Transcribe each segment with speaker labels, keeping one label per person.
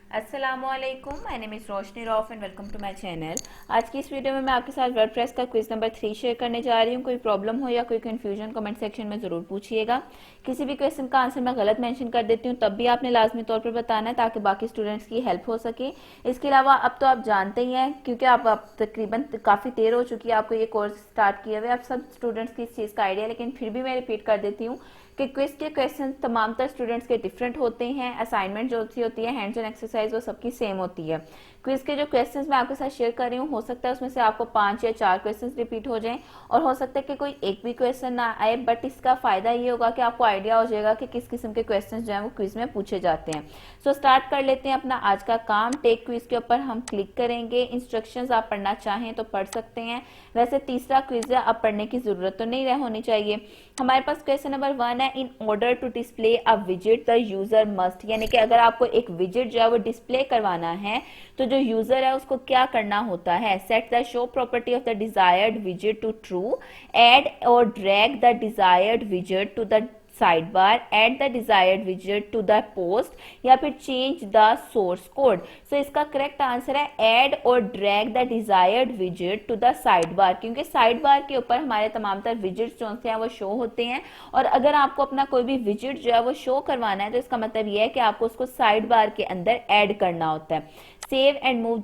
Speaker 1: अस्सलामुअलैकुम, my name is Roshni Rauf and welcome to my channel. आज की इस वीडियो में मैं आपके साथ वर्डप्रेस का क्विज नंबर 3 शेयर करने जा रही हूँ। कोई प्रॉब्लम हो या कोई कन्फ्यूजन कमेंट सेक्शन में ज़रूर पूछिएगा। किसी भी क्वेश्चन का आंसर मैं गलत मेंशन कर देती हूँ तब भी आपने लाजमी तौर पर बताना है ताकि बाकी स्टूडेंट्स की हेल्प हो सके। इसके अलावा अब तो आप जानते ही हैं, क्योंकि आप तकरीबन काफ़ी देर हो चुकी है आपको ये कोर्स स्टार्ट किए हुए, आप सब स्टूडेंट्स की इस चीज़ का आइडिया, लेकिन फिर भी मैं रिपीट कर देती हूँ कि क्विज के क्वेश्चन तमाम तर स्टूडेंट्स के डिफरेंट होते हैं। असाइनमेंट जो होती है, हैंड्स ऑन एक्सरसाइज, वो सबकी सेम होती है। क्विज के जो क्वेश्चंस मैं आपके साथ शेयर कर रही हूँ, हो सकता है उसमें से आपको 5 या 4 क्वेश्चंस रिपीट हो जाएं और हो सकता है कि कोई एक भी क्वेश्चन ना आए, बट इसका फायदा ये होगा कि आपको आइडिया हो जाएगा कि किस किस्म के क्वेश्चंस जो है वो क्विज में पूछे जाते हैं। सो स्टार्ट कर लेते हैं अपना आज का काम। टेक क्विज के ऊपर हम क्लिक करेंगे। इंस्ट्रक्शंस आप पढ़ना चाहें तो पढ़ सकते हैं। वैसे तीसरा क्विज है, अब पढ़ने की जरूरत तो नहीं होनी चाहिए। हमारे पास क्वेश्चन नंबर 1 है, in order to display a विजेट द यूजर मस्ट, यानी कि अगर आपको एक विजेट जो है वो डिस्प्ले करवाना है तो जो यूजर है उसको क्या करना होता है। Set the show property of the desired विजेट to true, add और drag the desired विजेट to the side bar, add the desired विजेट to the post, या फिर चेंज द सोर्स कोड। सो इसका करेक्ट आंसर है एड और drag the desired विजेट to the side bar, क्योंकि side bar के ऊपर हमारे तमाम तर विजेट्स जो हैं वो शो होते हैं, और अगर आपको अपना कोई भी विजेट जो है वो शो करवाना है तो इसका मतलब यह है कि आपको उसको साइड बार के अंदर ऐड करना होता है। Save and move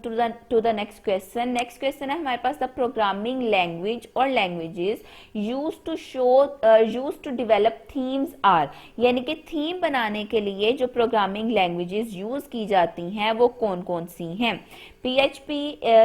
Speaker 1: to the next question. Next question है हमारे पास, द प्रोग्रामिंग लैंग्वेज और languages used to develop themes are, यानी कि थीम बनाने के लिए जो प्रोग्रामिंग लैंग्वेजेस यूज की जाती हैं वो कौन कौन सी हैं। PHP,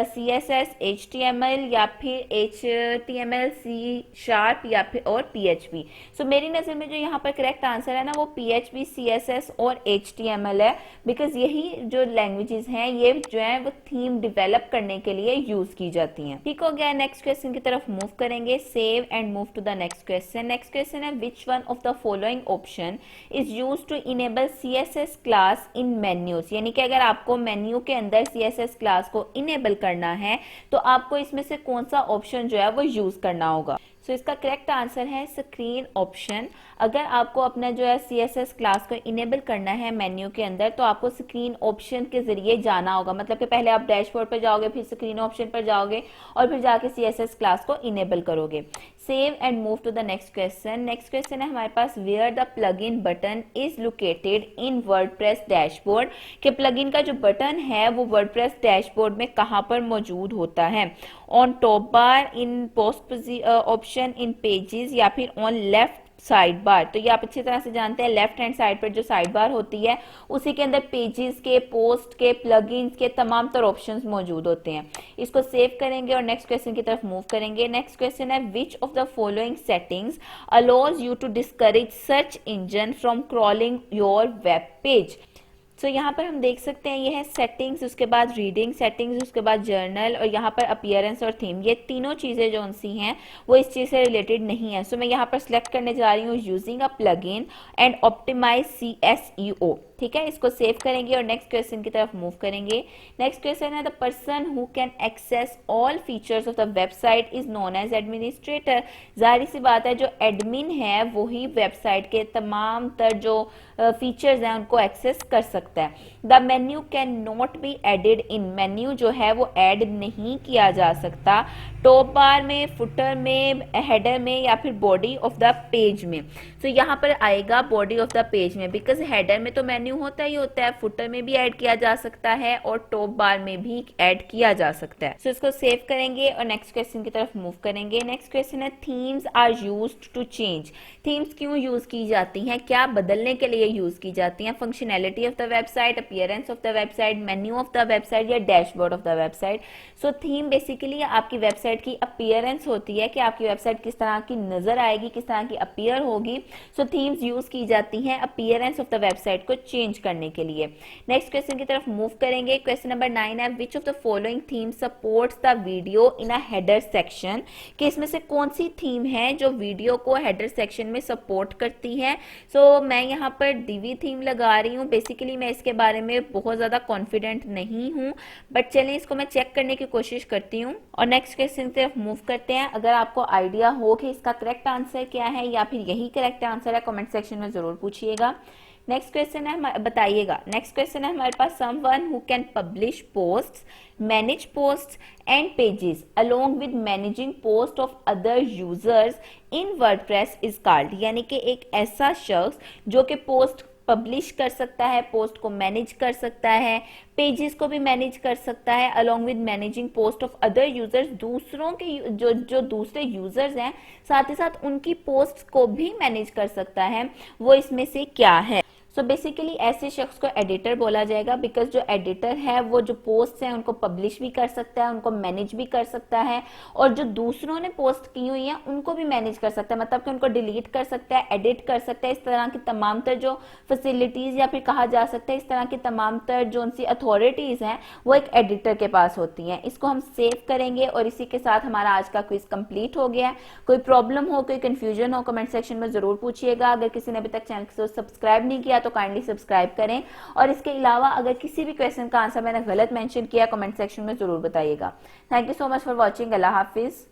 Speaker 1: CSS, HTML या फिर HTML, C# या फिर और PHP। सो मेरी नज़र में जो यहाँ पर करेक्ट आंसर है ना वो PHP, CSS और HTML है, बिकॉज यही जो लैंग्वेजेस हैं ये जो है वो थीम डेवलप करने के लिए यूज की जाती हैं। ठीक हो गया, नेक्स्ट क्वेश्चन की तरफ मूव करेंगे। Save and move to the next question. Next question है, which one of the following option is use to enable CSS class in menus, यानी कि अगर आपको मेन्यू के अंदर CSS क्लास को इनेबल करना है तो आपको इसमें से कौन सा ऑप्शन जो है वो यूज करना होगा। सो इसका करेक्ट आंसर है स्क्रीन ऑप्शन। अगर आपको अपना जो है CSS क्लास को इनेबल करना है मेन्यू के अंदर तो आपको स्क्रीन ऑप्शन के जरिए जाना होगा, मतलब कि पहले आप डैशबोर्ड पर जाओगे, फिर स्क्रीन ऑप्शन पर जाओगे और फिर जाके CSS क्लास को इनेबल करोगे। Save and move to the next question. Next question है हमारे पास, where the plugin button is located in WordPress dashboard, कि प्लगइन का जो बटन है वो वर्डप्रेस डैशबोर्ड में कहाँ पर मौजूद होता है। On top bar, in post option, in pages या फिर ऑन लेफ्ट साइड बार। तो ये आप अच्छी तरह से जानते हैं, लेफ्ट हैंड साइड पर जो साइड बार होती है उसी के अंदर पेजेस के, पोस्ट के, प्लगइन्स के तमाम तरह ऑप्शंस मौजूद होते हैं। इसको सेव करेंगे और नेक्स्ट क्वेश्चन की तरफ मूव करेंगे। नेक्स्ट क्वेश्चन है, which of the following settings allows you to discourage search engine from crawling your web page. So यहाँ पर हम देख सकते हैं ये है सेटिंग्स, उसके बाद रीडिंग सेटिंग्स, उसके बाद जर्नल और यहाँ पर अपीयरेंस और थीम। ये तीनों चीज़ें जो सी हैं वो इस चीज़ से रिलेटेड नहीं है। सो मैं यहाँ पर सिलेक्ट करने जा रही हूँ using a plugin and optimize CSEO। ठीक है, इसको सेव करेंगे और नेक्स्ट क्वेश्चन की तरफ मूव करेंगे। नेक्स्ट क्वेश्चन है, the person who can access all features of the website is known as administrator. जाहिर सी बात है, जो एडमिन है वही वेबसाइट के तमाम तर जो फीचर्स हैं उनको एक्सेस कर सकता है। The menu can not be added in, menu जो है वो ऐड नहीं किया जा सकता टॉप बार में, फुटर में, हेडर में या फिर बॉडी ऑफ द पेज में। तो यहाँ पर आएगा बॉडी ऑफ द पेज में, बिकॉज हेडर में तो मेन्यू होता ही होता है, फुटर में भी ऐड किया जा सकता है और टॉप बार में भी ऐड किया जा सकता है। सो इसको सेव करेंगे और नेक्स्ट क्वेश्चन की तरफ मूव करेंगे। नेक्स्ट क्वेश्चन है, themes are used to change. Themes क्यों यूज की जाती हैं, क्या बदलने के लिए यूज की जाती हैं। Functionality of the website, appearance of the website, menu of the website या dashboard of the website. So theme basically आपकी वेबसाइट की अपीयरेंस होती है कि आपकी वेबसाइट किस तरह की नजर आएगी, किस तरह की अपीयर होगी। सो थीम्स यूज की जाती हैं अपीयरेंस ऑफ द वेबसाइट को चेंज करने के लिए। नेक्स्ट क्वेश्चन की तरफ मूव करेंगे। क्वेश्चन नंबर 9 है, which of the following theme supports the video in a header section, कि इसमें से कौन सी थीम है जो वीडियो को हेडर सेक्शन में सपोर्ट करती है। सो मैं यहाँ पर डीवी थीम लगा रही हूँ। बेसिकली मैं इसके बारे में बहुत ज्यादा कॉन्फिडेंट नहीं हूँ, बट चलिए इसको मैं चेक करने की कोशिश करती हूँ और नेक्स्ट क्वेश्चन की तरफ मूव करते हैं। अगर आपको आइडिया हो कि इसका करेक्ट आंसर क्या है या फिर यही करेक्ट आंसर है, कमेंट सेक्शन में जरूर पूछिएगा। नेक्स्ट क्वेश्चन है, बताइएगा, नेक्स्ट क्वेश्चन है हमारे पास, someone who can publish posts, manage posts and pages along with managing post of other users in WordPress is called. यानी कि एक ऐसा शख्स जो कि पोस्ट पब्लिश कर सकता है, पोस्ट को मैनेज कर सकता है, पेजेस को भी मैनेज कर सकता है, along with managing post of other users, दूसरों के जो दूसरे यूजर्स हैं साथ ही साथ उनकी पोस्ट को भी मैनेज कर सकता है, वो इसमें से क्या है। सो बेसिकली ऐसे शख्स को एडिटर बोला जाएगा, बिकॉज जो एडिटर है वो जो पोस्ट हैं उनको पब्लिश भी कर सकता है, उनको मैनेज भी कर सकता है, और जो दूसरों ने पोस्ट की हुई है उनको भी मैनेज कर सकता है, मतलब कि उनको डिलीट कर सकता है, एडिट कर सकता है। इस तरह की तमाम तर जो फैसिलिटीज या फिर कहा जा सकता है इस तरह की तमाम तर जो उनकी अथॉरिटीज हैं वो एक एडिटर के पास होती हैं। इसको हम सेव करेंगे और इसी के साथ हमारा आज का क्विज कंप्लीट हो गया। कोई प्रॉब्लम हो, कोई कंफ्यूजन हो, कमेंट सेक्शन में जरूर पूछिएगा। अगर किसी ने अभी तक चैनल को सब्सक्राइब नहीं किया तो काइंडली सब्सक्राइब करें, और इसके अलावा अगर किसी भी क्वेश्चन का आंसर मैंने गलत मेंशन किया कमेंट सेक्शन में जरूर बताइएगा। Thank you so much for watching. Allah Hafiz.